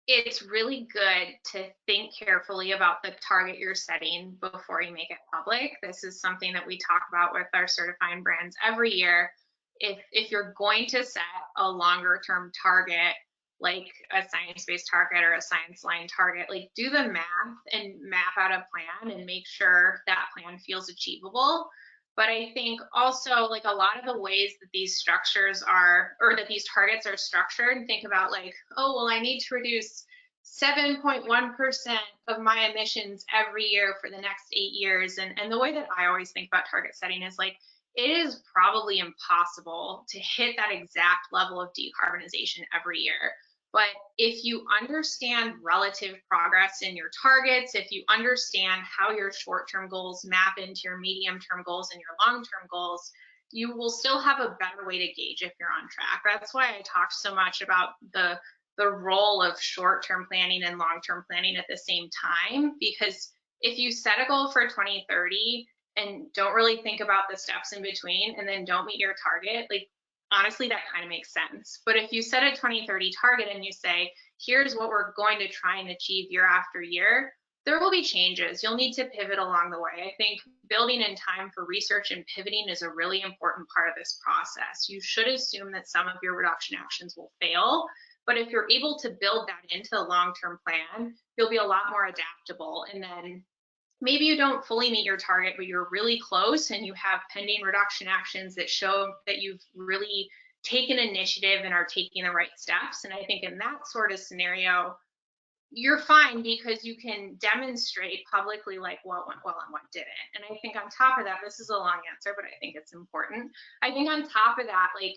S3: it's really good to think carefully about the target you're setting before you make it public. This is something that we talk about with our certifying brands every year. If you're going to set a longer term target, like a science-based target or a science line target, like do the math and map out a plan and make sure that plan feels achievable. But I think also, like, a lot of the ways that these structures are, or that these targets are structured, think about like, oh, well, I need to reduce 7.1% of my emissions every year for the next 8 years. And the way that I always think about target setting is like, it is probably impossible to hit that exact level of decarbonization every year. But if you understand relative progress in your targets, if you understand how your short-term goals map into your medium-term goals and your long-term goals, you will still have a better way to gauge if you're on track. That's why I talked so much about the role of short-term planning and long-term planning at the same time, because if you set a goal for 2030 and don't really think about the steps in between and then don't meet your target, like, honestly, that kind of makes sense. But if you set a 2030 target and you say, here's what we're going to try and achieve year after year, there will be changes. You'll need to pivot along the way. I think building in time for research and pivoting is a really important part of this process. You should assume that some of your reduction actions will fail, but if you're able to build that into the long-term plan, you'll be a lot more adaptable. And then maybe you don't fully meet your target, but you're really close and you have pending reduction actions that show that you've really taken initiative and are taking the right steps. And I think in that sort of scenario, you're fine because you can demonstrate publicly like what went well and what didn't. And I think on top of that, this is a long answer, but I think it's important. I think on top of that, like,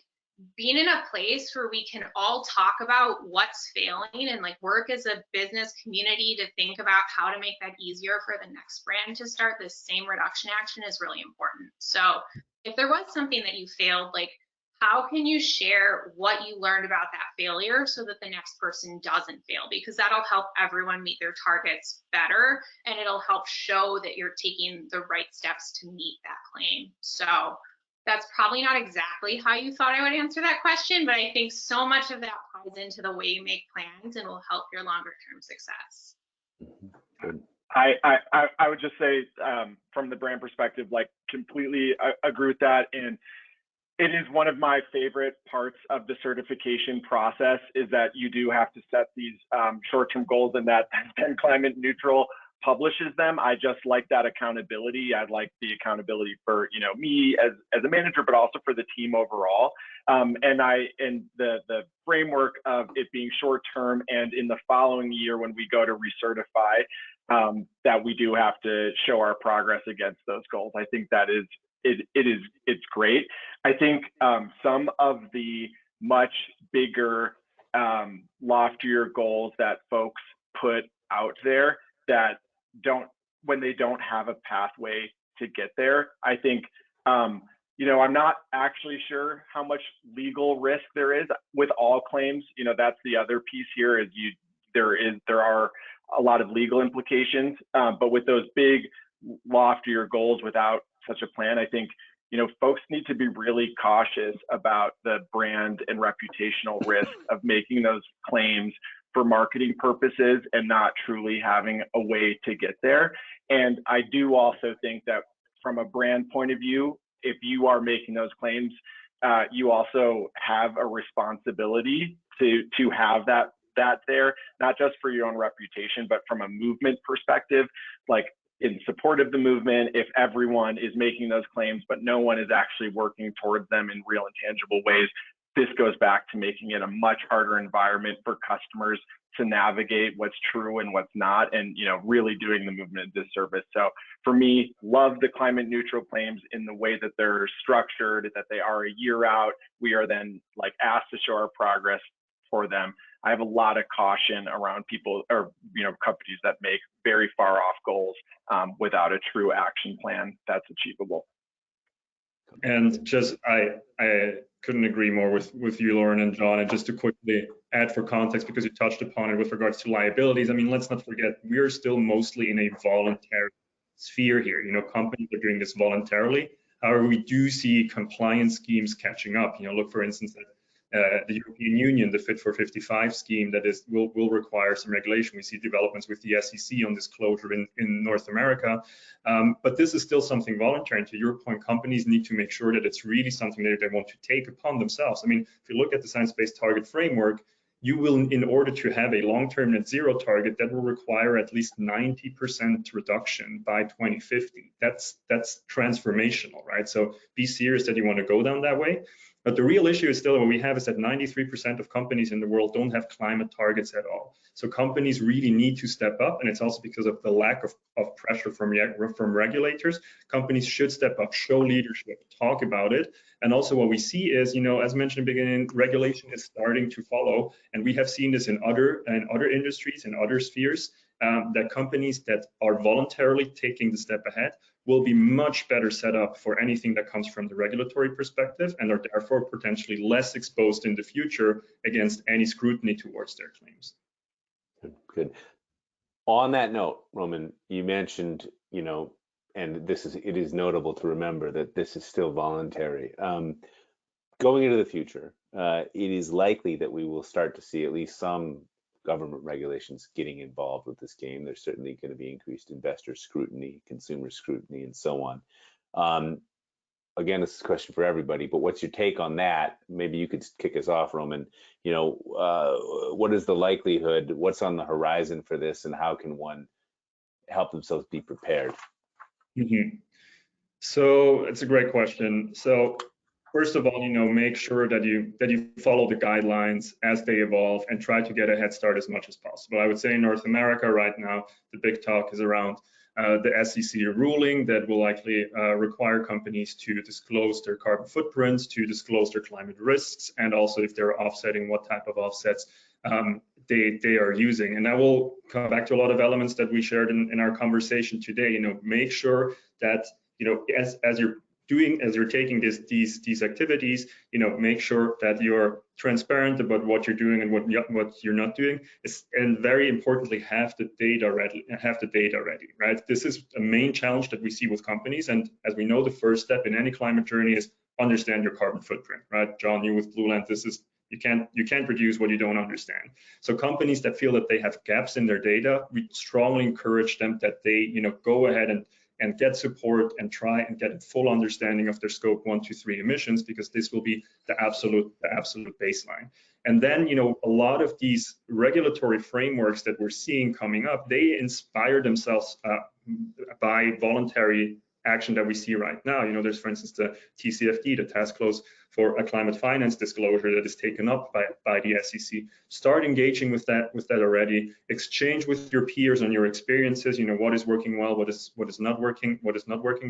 S3: being in a place where we can all talk about what's failing and like work as a business community to think about how to make that easier for the next brand to start the same reduction action is really important. So if there was something that you failed, like, how can you share what you learned about that failure so that the next person doesn't fail? Because that'll help everyone meet their targets better, and it'll help show that you're taking the right steps to meet that claim. So that's probably not exactly how you thought I would answer that question, but I think so much of that ties into the way you make plans and will help your longer term success.
S1: Good.
S4: I would just say from the brand perspective, like, completely agree with that. And it is one of my favorite parts of the certification process is that you do have to set these short-term goals, and that then Climate Neutral publishes them. I just like that accountability. I'd like the accountability for, me as a manager, but also for the team overall. And the framework of it being short term, and in the following year when we go to recertify, that we do have to show our progress against those goals. I think that it's great. I think some of the much bigger, loftier goals that folks put out there that when they don't have a pathway to get there, I think, I'm not actually sure how much legal risk there is with all claims. That's the other piece here is there are a lot of legal implications, but with those big, loftier goals without such a plan, I think, folks need to be really cautious about the brand and reputational risk of making those claims for marketing purposes and not truly having a way to get there. And I do also think that from a brand point of view, if you are making those claims, you also have a responsibility to have that that there, not just for your own reputation, but from a movement perspective, like in support of the movement, if everyone is making those claims, but no one is actually working towards them in real and tangible ways, this goes back to making it a much harder environment for customers to navigate what's true and what's not, and really doing the movement a disservice. So for me, love the climate neutral claims in the way that they're structured, that they are a year out. We are then like asked to show our progress for them. I have a lot of caution around people or companies that make very far off goals without a true action plan that's achievable.
S2: And just I couldn't agree more with you, Lauren and John. And just to quickly add for context, because you touched upon it with regards to liabilities, I mean, let's not forget, we are still mostly in a voluntary sphere here. Companies are doing this voluntarily. However, we do see compliance schemes catching up. Look, for instance, at the European Union, the Fit for 55 scheme that will require some regulation. We see developments with the SEC on disclosure in North America, but this is still something voluntary. And to your point, companies need to make sure that it's really something that they want to take upon themselves. I mean, if you look at the Science-Based Target Framework, you will, in order to have a long-term net zero target, that will require at least 90% reduction by 2050. That's transformational, right? So be serious that you want to go down that way. But the real issue is still what we have is that 93% of companies in the world don't have climate targets at all. So companies really need to step up, and it's also because of the lack of pressure from regulators. Companies should step up, show leadership, talk about it. And also what we see is, as mentioned in the beginning, regulation is starting to follow. And we have seen this in other industries, in other spheres, that companies that are voluntarily taking the step ahead will be much better set up for anything that comes from the regulatory perspective, and are therefore potentially less exposed in the future against any scrutiny towards their claims.
S1: Good. On that note, Roman, you mentioned, and it is notable to remember that this is still voluntary. Going into the future, it is likely that we will start to see at least some government regulations getting involved with this game. There's certainly going to be increased investor scrutiny, consumer scrutiny, and so on. Again, this is a question for everybody, but what's your take on that? Maybe you could kick us off, Roman. What is the likelihood? What's on the horizon for this, and how can one help themselves be prepared?
S2: Mm-hmm. So it's a great question. So first of all, make sure that you follow the guidelines as they evolve and try to get a head start as much as possible. I would say in North America right now, the big talk is around the SEC ruling that will likely require companies to disclose their carbon footprints, to disclose their climate risks, and also if they're offsetting, what type of offsets they are using. And that will come back to a lot of elements that we shared in our conversation today. Make sure that as you're taking these activities, make sure that you're transparent about what you're doing and what you're not doing, and very importantly, have the data ready, right? This is a main challenge that we see with companies, and as we know, the first step in any climate journey is understand your carbon footprint, right? John, you with Blueland, you can't produce what you don't understand. So companies that feel that they have gaps in their data, we strongly encourage them that they go ahead and get support and try and get a full understanding of their scope 1, 2, 3 emissions, because this will be the absolute baseline. And then, a lot of these regulatory frameworks that we're seeing coming up, they inspire themselves by voluntary action that we see right now. There's, for instance, the TCFD, the Task Force for a Climate Finance Disclosure, that is taken up by the SEC. Start engaging with that already. Exchange with your peers on your experiences. What is working well, what is not working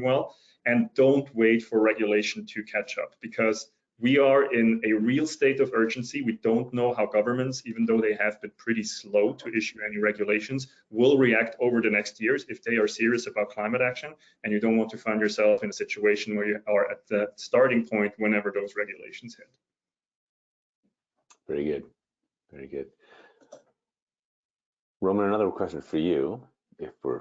S2: well, and don't wait for regulation to catch up, because we are in a real state of urgency. We don't know how governments, even though they have been pretty slow to issue any regulations, will react over the next years if they are serious about climate action. And you don't want to find yourself in a situation where you are at the starting point whenever those regulations hit.
S1: Very good. Very good. Roman, another question for you, if we're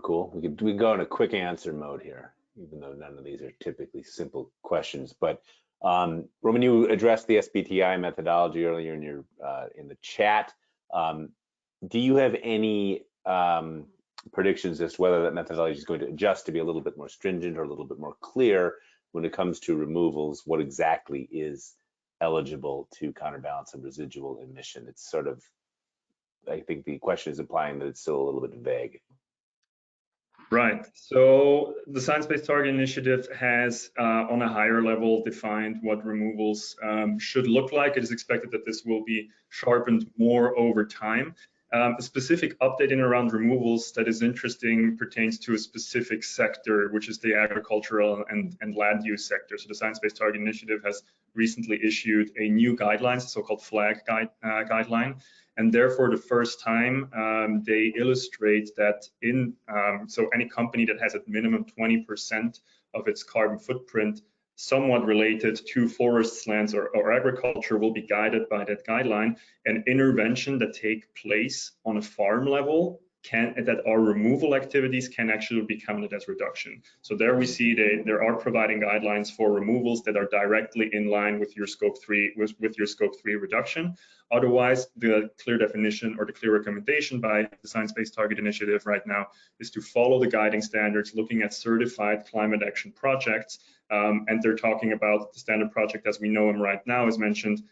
S1: cool. We can go in a quick answer mode here, even though none of these are typically simple questions. But Roman, you addressed the SBTI methodology earlier in the chat. Do you have any predictions as to whether that methodology is going to adjust to be a little bit more stringent or a little bit more clear when it comes to removals? What exactly is eligible to counterbalance a residual emission? It's sort of I think the question is implying that it's still a little bit vague.
S2: Right. So the Science-Based Target Initiative has, on a higher level, defined what removals should look like. It is expected that this will be sharpened more over time. A specific update in around removals that is interesting pertains to a specific sector, which is the agricultural and land use sector. So the Science-Based Target Initiative has recently issued a new guidelines, so-called FLAG guideline. And therefore, the first time they illustrate that so any company that has at minimum 20% of its carbon footprint somewhat related to forests, lands, or agriculture will be guided by that guideline. And intervention that take place on a farm level that are removal activities can actually be counted as reduction. So there we see they are providing guidelines for removals that are directly in line with your scope 3 with your scope 3 reduction. Otherwise, the clear definition or the clear recommendation by the Science-Based Target Initiative right now is to follow the guiding standards, looking at certified climate action projects. And they're talking about the standard project as we know them right now, as mentioned,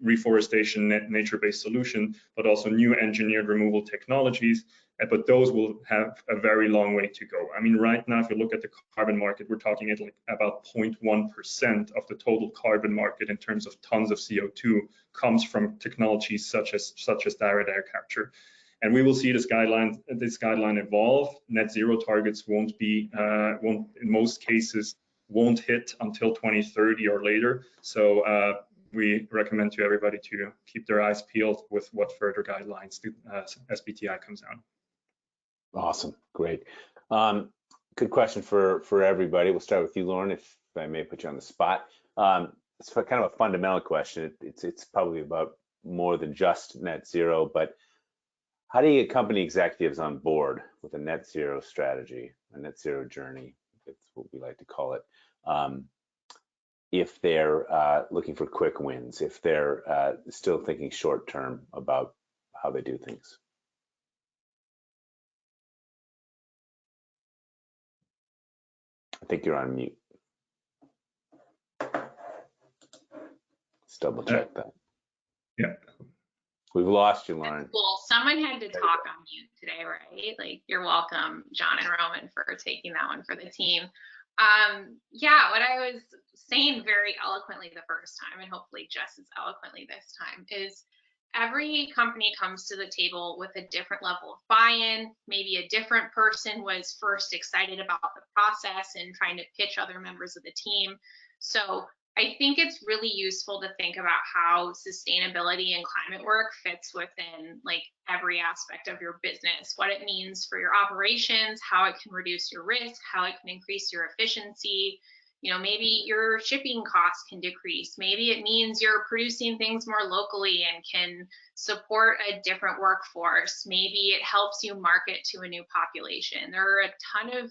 S2: reforestation, nature-based solution, but also new engineered removal technologies. But those will have a very long way to go. I mean, right now, if you look at the carbon market, we're talking at like about 0.1% of the total carbon market in terms of tons of CO2 comes from technologies such as direct air capture. And we will see this guideline evolve. Net zero targets won't in most cases won't hit until 2030 or later. So we recommend to everybody to keep their eyes peeled with what further guidelines SBTI comes out.
S1: Awesome, great. Good question for everybody. We'll start with you, Lauren, if I may put you on the spot. It's kind of a fundamental question. It's probably about more than just net zero, but how do you get company executives on board with a net zero strategy, a net zero journey? It's what we like to call it. If they're looking for quick wins, if they're still thinking short term about how they do things. I think you're on mute. Let's double check that.
S2: Yeah.
S1: We've lost you, Lauren.
S3: That's cool. Someone had to talk on mute today, right? Like, you're welcome, John and Roman, for taking that one for the team. Yeah, what I was saying very eloquently the first time, and hopefully just as eloquently this time, is every company comes to the table with a different level of buy-in. Maybe a different person was first excited about the process and trying to pitch other members of the team. So I think it's really useful to think about how sustainability and climate work fits within like every aspect of your business, what it means for your operations, how it can reduce your risk, how it can increase your efficiency. You know, maybe your shipping costs can decrease. Maybe it means you're producing things more locally and can support a different workforce. Maybe it helps you market to a new population. There are a ton of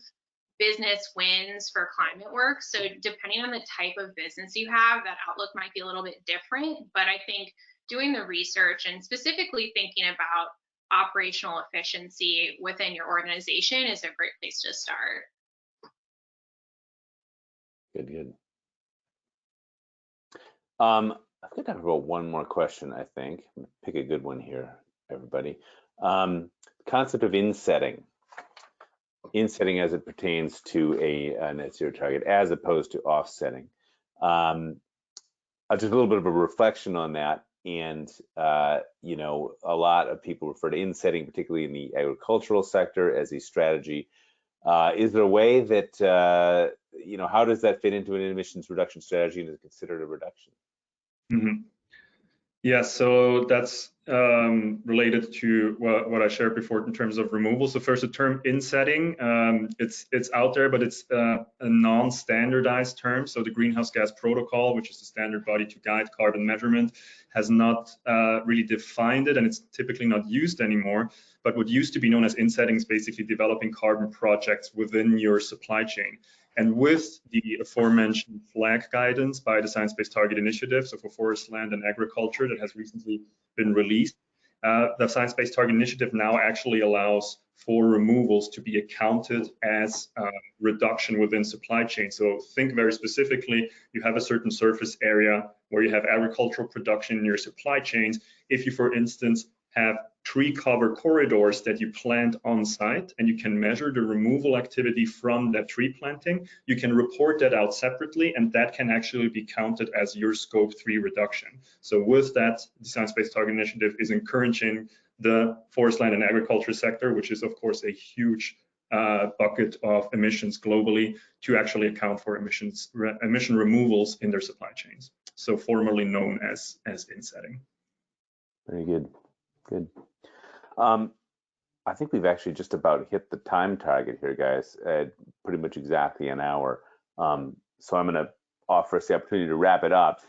S3: business wins for climate work. So depending on the type of business you have, that outlook might be a little bit different. But I think doing the research and specifically thinking about operational efficiency within your organization is a great place to start.
S1: Good. I think I have about one more question, I think. Pick a good one here, everybody. Concept of insetting as it pertains to a net zero target as opposed to offsetting. Just a little bit of a reflection on that. And, you know, a lot of people refer to insetting, particularly in the agricultural sector, as a strategy. Is there a way that, you know, how does that fit into an emissions reduction strategy and is it considered a reduction?
S2: Mm-hmm. Yeah, so that's related to what I shared before in terms of removal. So first, the term insetting, it's out there, but it's a non-standardized term. So the Greenhouse Gas Protocol, which is the standard body to guide carbon measurement, has not really defined it, and it's typically not used anymore. But what used to be known as insetting is basically developing carbon projects within your supply chain. And with the aforementioned FLAG guidance by the Science-Based Target Initiative, so for forest, land, and agriculture that has recently been released, the Science-Based Target Initiative now actually allows for removals to be accounted as reduction within supply chain. So think very specifically, you have a certain surface area where you have agricultural production in your supply chains. If you, for instance, have tree cover corridors that you plant on site, and you can measure the removal activity from that tree planting. You can report that out separately, and that can actually be counted as your Scope 3 reduction. So with that, the Science Based Targets initiative is encouraging the forest, land, and agriculture sector, which is of course a huge bucket of emissions globally, to actually account for emission removals in their supply chains. So formerly known as insetting.
S1: Very good. Good. I think we've actually just about hit the time target here, guys, at pretty much exactly an hour. So I'm going to offer us the opportunity to wrap it up.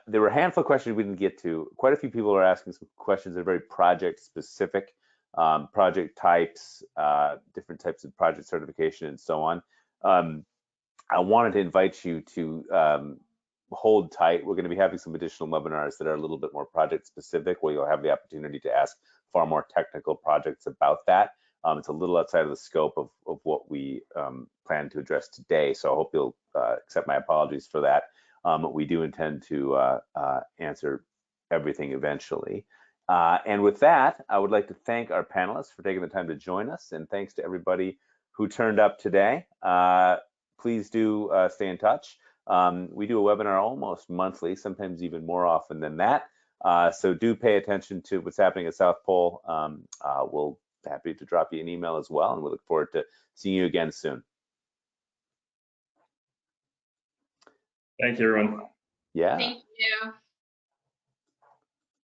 S1: There were a handful of questions we didn't get to. Quite a few people are asking some questions that are very project specific, project types, different types of project certification, and so on. I wanted to invite you to hold tight. We're going to be having some additional webinars that are a little bit more project specific, where you'll have the opportunity to ask far more technical projects about that. It's a little outside of the scope of what we plan to address today, so I hope you'll accept my apologies for that. We do intend to answer everything eventually. And with that, I would like to thank our panelists for taking the time to join us, and thanks to everybody who turned up today. Please do stay in touch. We do a webinar almost monthly, sometimes even more often than that. So do pay attention to what's happening at South Pole. We'll be happy to drop you an email as well, and we look forward to seeing you again soon.
S2: Thank you, everyone.
S1: Yeah.
S3: Thank you.